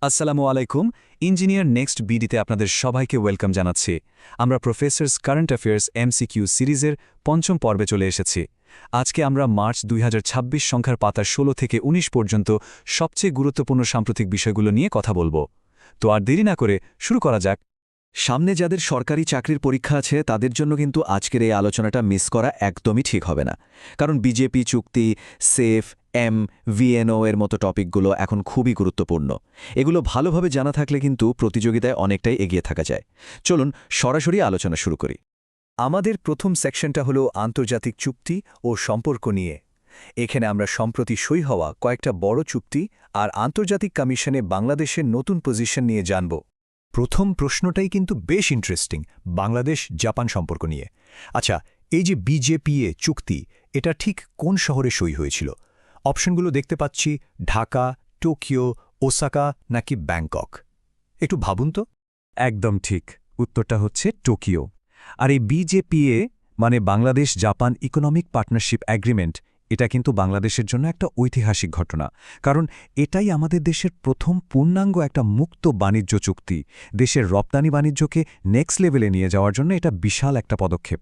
আসসালামু আলাইকুম। Engineer next বিডিতে আপনাদের সবাইকে ওয়েলকাম জানাচ্ছি। আমরা প্রফেসরস কারেন্ট অ্যাফেয়ার্স এমসিকিউ সিরিজের পঞ্চম পর্বে চলে এসেছি। আজকে আমরা মার্চ ২০২৬ সংখ্যার পাতা ১৬ থেকে ১৯ পর্যন্ত সবচেয়ে গুরুত্বপূর্ণ সাম্প্রতিক বিষয়গুলো নিয়ে কথা বলবো। তো আর দেরি না করে শুরু করা যাক। সামনে যাদের সরকারি চাকরির পরীক্ষা আছে তাদের জন্য কিন্তু আজকের এই আলোচনাটা মিস করা একদমই ঠিক হবে না। কারণ বিজেপি চুক্তি, সেফ, ভিএনও এর মতো টপিকগুলো এখন খুবই গুরুত্বপূর্ণ। এগুলো ভালোভাবে জানা থাকলে কিন্তু প্রতিযোগিতায় অনেকটাই এগিয়ে থাকা যায়। চলুন সরাসরি আলোচনা শুরু করি। আমাদের প্রথম সেকশনটা হলো আন্তর্জাতিক চুক্তি ও সম্পর্ক নিয়ে। এখানে আমরা সম্প্রতি সই হওয়া কয়েকটা বড় চুক্তি আর আন্তর্জাতিক কমিশনে বাংলাদেশের নতুন পজিশন নিয়ে জানব। প্রথম প্রশ্নটাই কিন্তু বেশ ইন্টারেস্টিং, বাংলাদেশ জাপান সম্পর্ক নিয়ে। আচ্ছা, এই যে বিজেপিএ চুক্তি, এটা ঠিক কোন শহরে সই হয়েছিল? অপশনগুলো দেখতে পাচ্ছি ঢাকা, টোকিও, ওসাকা নাকি ব্যাংকক। একটু ভাবুন তো। একদম ঠিক, উত্তরটা হচ্ছে টোকিও। আর এই বিজেপিএ মানে Bangladesh Japan economic partnership agreement, এটা কিন্তু বাংলাদেশের জন্য একটা ঐতিহাসিক ঘটনা। কারণ এটাই আমাদের দেশের প্রথম পূর্ণাঙ্গ একটা মুক্ত বাণিজ্য চুক্তি। দেশের রপ্তানি বাণিজ্যকে নেক্সট লেভেলে নিয়ে যাওয়ার জন্য এটা বিশাল একটা পদক্ষেপ।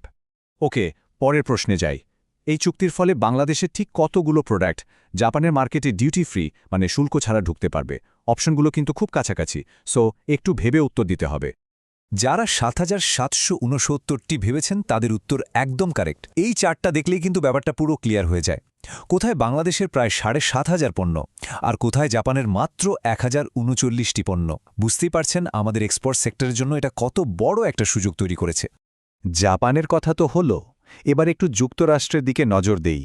ওকে, পরের প্রশ্নে যাই। এই চুক্তির ফলে বাংলাদেশের ঠিক কতগুলো প্রোডাক্ট জাপানের মার্কেটে ডিউটি ফ্রি মানে শুল্ক ছাড়া ঢুকতে পারবে? অপশনগুলো কিন্তু খুব কাছাকাছি, সো একটু ভেবে উত্তর দিতে হবে। যারা ৭৭৬৯টি ভেবেছেন তাদের উত্তর একদম কারেক্ট। এই চার্টটা দেখলেই কিন্তু ব্যাপারটা পুরো ক্লিয়ার হয়ে যায়। কোথায় বাংলাদেশের প্রায় ৭,৫০০ পণ্য আর কোথায় জাপানের মাত্র ১,০৩৯টি পণ্য। বুঝতেই পারছেন আমাদের এক্সপোর্ট সেক্টরের জন্য এটা কত বড় একটা সুযোগ তৈরি করেছে। জাপানের কথা তো হলো, এবার একটু যুক্তরাষ্ট্রের দিকে নজর দেই।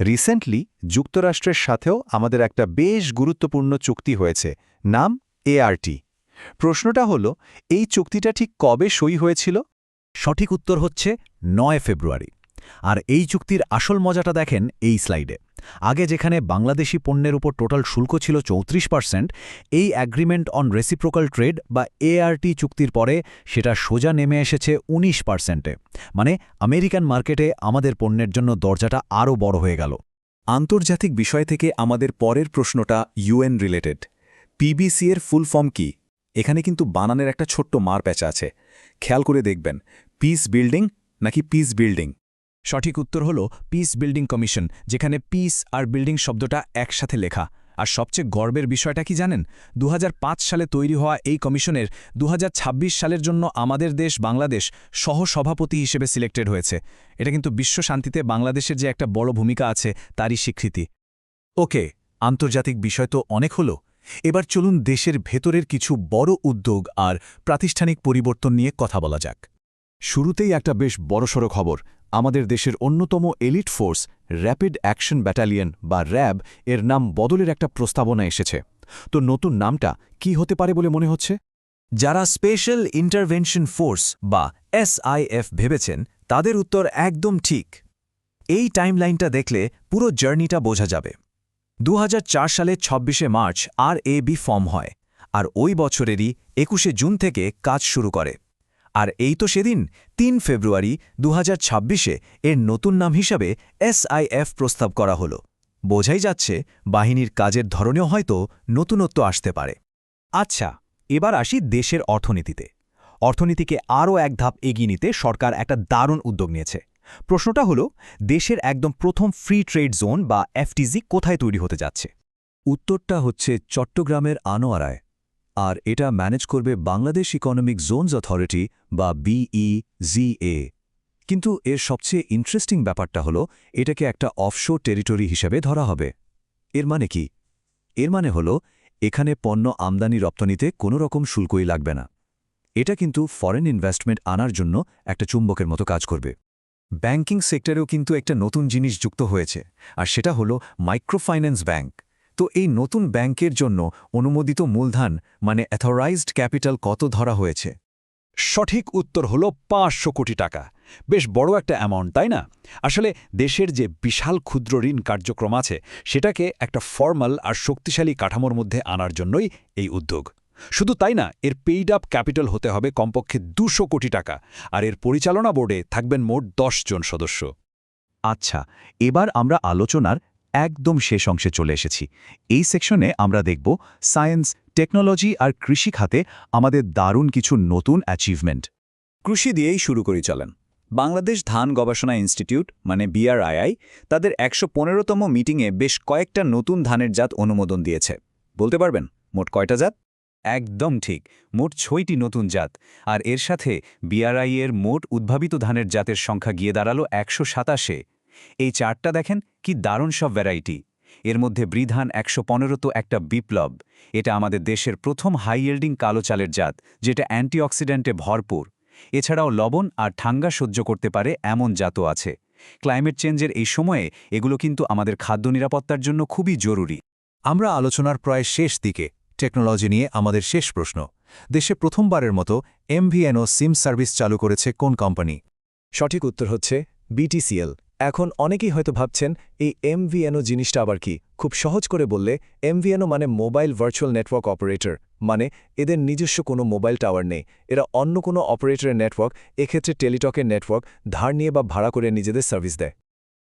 রিসেন্টলি যুক্তরাষ্ট্রের সাথেও আমাদের একটা বেশ গুরুত্বপূর্ণ চুক্তি হয়েছে, নাম এআরটি। প্রশ্নটা হলো, এই চুক্তিটা ঠিক কবে সই হয়েছিল? সঠিক উত্তর হচ্ছে ৯ ফেব্রুয়ারি। আর এই চুক্তির আসল মজাটা দেখেন এই স্লাইডে। আগে যেখানে বাংলাদেশি পণ্যের উপর টোটাল শুল্ক ছিল ৩৪%, এই অ্যাগ্রিমেন্ট অন রেসিপ্রোকাল ট্রেড বা এআরটি চুক্তির পরে সেটা সোজা নেমে এসেছে ১৯%-এ। মানে আমেরিকান মার্কেটে আমাদের পণ্যের জন্য দরজাটা আরও বড় হয়ে গেল। আন্তর্জাতিক বিষয় থেকে আমাদের পরের প্রশ্নটা ইউএন রিলেটেড। পিবিসি এর ফুল ফর্ম কি? এখানে কিন্তু বানানের একটা ছোট্ট মারপ্যাচ আছে, খেয়াল করে দেখবেন। পিস বিল্ডিং নাকি পিস বিল্ডিং? সঠিক উত্তর হল পিস বিল্ডিং কমিশন, যেখানে পিস আর বিল্ডিং শব্দটা একসাথে লেখা। আর সবচেয়ে গর্বের বিষয়টা কি জানেন? ২০০৫ সালে তৈরি হওয়া এই কমিশনের ২০২৬ সালের জন্য আমাদের দেশ বাংলাদেশ সহ-সভাপতি হিসেবে সিলেক্টেড হয়েছে। এটা কিন্তু বিশ্ব শান্তিতে বাংলাদেশের যে একটা বড় ভূমিকা আছে তারই স্বীকৃতি। ওকে, আন্তর্জাতিক বিষয় তো অনেক হলো। এবার চলুন দেশের ভেতরের কিছু বড় উদ্যোগ আর প্রাতিষ্ঠানিক পরিবর্তন নিয়ে কথা বলা যাক। শুরুতেই একটা বেশ বড়সড় খবর। আমাদের দেশের অন্যতম elite force rapid action battalion বা র্যাব এর নাম বদলের একটা প্রস্তাবনা এসেছে। তো নতুন নামটা কি হতে পারে বলে মনে হচ্ছে? যারা স্পেশাল ইন্টারভেনশন ফোর্স বা এসআইএফ ভেবেছেন তাদের উত্তর একদম ঠিক। এই টাইমলাইনটা দেখলে পুরো জার্নিটা বোঝা যাবে। ২০০৪ সালে ২৬শে মার্চ RAB ফর্ম হয়, আর ওই বছরেরই ২১শে জুন থেকে কাজ শুরু করে। আর এই তো সেদিন ৩ ফেব্রুয়ারি ২০২৬-এ এর নতুন নাম হিসাবে এসআইএফ প্রস্তাব করা হলো। বোঝাই যাচ্ছে বাহিনীর কাজের ধরনেও হয়তো নতুনত্ব আসতে পারে। আচ্ছা, এবার আসি দেশের অর্থনীতিতে। অর্থনীতিকে আরও এক ধাপ এগিয়ে নিতে সরকার একটা দারুণ উদ্যোগ নিয়েছে। প্রশ্নটা হলো, দেশের একদম প্রথম ফ্রি ট্রেড জোন বা এফটিজি কোথায় তৈরি হতে যাচ্ছে? উত্তরটা হচ্ছে চট্টগ্রামের আনোয়ারায়। আর এটা ম্যানেজ করবে বাংলাদেশ ইকোনমিক জোনস অথরিটি বা BEZA। কিন্তু এর সবচেয়ে ইন্টারেস্টিং ব্যাপারটা হলো, এটাকে একটা অফশোর টেরিটরি হিসেবে ধরা হবে। এর মানে কি? এর মানে হলো, এখানে পণ্য আমদানি রপ্তানিতে কোনো রকম শুল্কই লাগবে না। এটা কিন্তু ফরেন ইনভেস্টমেন্ট আনার জন্য একটা চুম্বকের মতো কাজ করবে। ব্যাংকিং সেক্টরেও কিন্তু একটা নতুন জিনিস যুক্ত হয়েছে, আর সেটা হলো মাইক্রোফাইন্যান্স ব্যাংক। তো এই নতুন ব্যাংকের জন্য অনুমোদিত মূলধন মানে অথরাইজড ক্যাপিটাল কত ধরা হয়েছে? সঠিক উত্তর হল ৫০০ কোটি টাকা। বেশ বড় একটা অ্যামাউন্ট, তাই না? আসলে দেশের যে বিশাল ক্ষুদ্র ঋণ কার্যক্রম আছে সেটাকে একটা ফর্মাল আর শক্তিশালী কাঠামোর মধ্যে আনার জন্যই এই উদ্যোগ। শুধু তাই না, এর পেইড আপ ক্যাপিটাল হতে হবে কমপক্ষে ২০০ কোটি টাকা, আর এর পরিচালনা বোর্ডে থাকবেন মোট ১০ জন সদস্য। আচ্ছা, এবার আমরা আলোচনার একদম শেষ অংশে চলে এসেছি। এই সেকশনে আমরা দেখব সায়েন্স, টেকনোলজি আর কৃষি খাতে আমাদের দারুণ কিছু নতুন অ্যাচিভমেন্ট। কৃষি দিয়েই শুরু করি চলেন। বাংলাদেশ ধান গবেষণা ইনস্টিটিউট মানে BRII তাদের ১১৫তম মিটিংয়ে বেশ কয়েকটা নতুন ধানের জাত অনুমোদন দিয়েছে। বলতে পারবেন মোট কয়টা জাত? একদম ঠিক, মোট ৬টি নতুন জাত। আর এর সাথে BRI এর মোট উদ্ভাবিত ধানের জাতের সংখ্যা গিয়ে দাঁড়ালো ১২৭। এই চার্টটা দেখেন কি দারুণ সব ভ্যারাইটি। এর মধ্যে বৃধান ১১৫ তো একটা বিপ্লব। এটা আমাদের দেশের প্রথম হাই ইয়েল্ডিং কালো চালের জাত, যেটা অ্যান্টিঅক্সিডেন্টে ভরপুর। এছাড়াও লবণ আর ঠান্ডা সহ্য করতে পারে এমন জাতও আছে। ক্লাইমেট চেঞ্জের এই সময়ে এগুলো কিন্তু আমাদের খাদ্য নিরাপত্তার জন্য খুবই জরুরি। আমরা আলোচনার প্রায় শেষ দিকে। টেকনোলজি নিয়ে আমাদের শেষ প্রশ্ন। দেশে প্রথমবারের মতো MVNO সিম সার্ভিস চালু করেছে কোন কোম্পানি? সঠিক উত্তর হচ্ছে BTCL। এখন অনেকেই হয়তো ভাবছেন এই MVNO জিনিসটা আবার কি। খুব সহজ করে বললে MVNO মানে মোবাইল ভার্চুয়াল নেটওয়ার্ক অপারেটর, মানে এদের নিজস্ব কোনো মোবাইল টাওয়ার নেই, এরা অন্য কোনো অপারেটরের নেটওয়ার্ক, এক্ষেত্রে টেলিটকের নেটওয়ার্ক ধার নিয়ে বা ভাড়া করে নিজেদের সার্ভিস দেয়।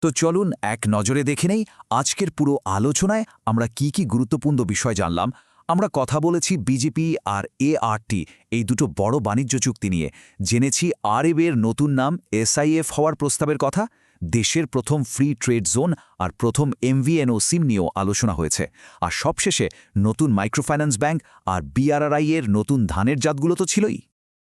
তো চলুন এক নজরে দেখে নেই আজকের পুরো আলোচনায় আমরা কি গুরুত্বপূর্ণ বিষয় জানলাম। আমরা কথা বলেছি বিজেপি আর ART এই দুটো বড় বাণিজ্য চুক্তি নিয়ে, জেনেছি RAB এর নতুন নাম SIF হওয়ার প্রস্তাবের কথা, দেশের প্রথম ফ্রি ট্রেড জোন আর প্রথম MVNO সিম নিয়েও আলোচনা হয়েছে, আর সবশেষে নতুন মাইক্রোফাইন্যান্স ব্যাংক আর BRI এর নতুন ধানের জাতগুলো তো ছিলই।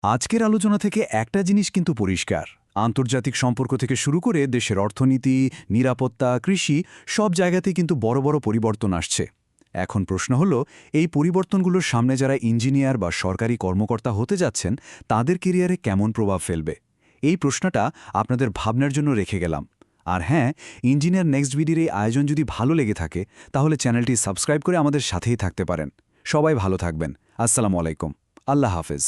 আজকের আলোচনা থেকে একটা জিনিস কিন্তু পরিষ্কার, আন্তর্জাতিক সম্পর্ক থেকে শুরু করে দেশের অর্থনীতি, নিরাপত্তা, কৃষি সব জায়গাতেই কিন্তু বড় বড় পরিবর্তন আসছে। এখন প্রশ্ন হলো, এই পরিবর্তনগুলোর সামনে যারা ইঞ্জিনিয়ার বা সরকারি কর্মকর্তা হতে যাচ্ছেন তাদের কেরিয়ারে কেমন প্রভাব ফেলবে? এই প্রশ্নটা আপনাদের ভাবনার জন্য রেখে গেলাম। আর হ্যাঁ, ইঞ্জিনিয়ার নেক্সট ভিডিওর এই আয়োজন যদি ভালো লেগে থাকে তাহলে চ্যানেলটি সাবস্ক্রাইব করে আমাদের সাথেই থাকতে পারেন। সবাই ভালো থাকবেন। আসসালামু আলাইকুম। আল্লাহ হাফেজ।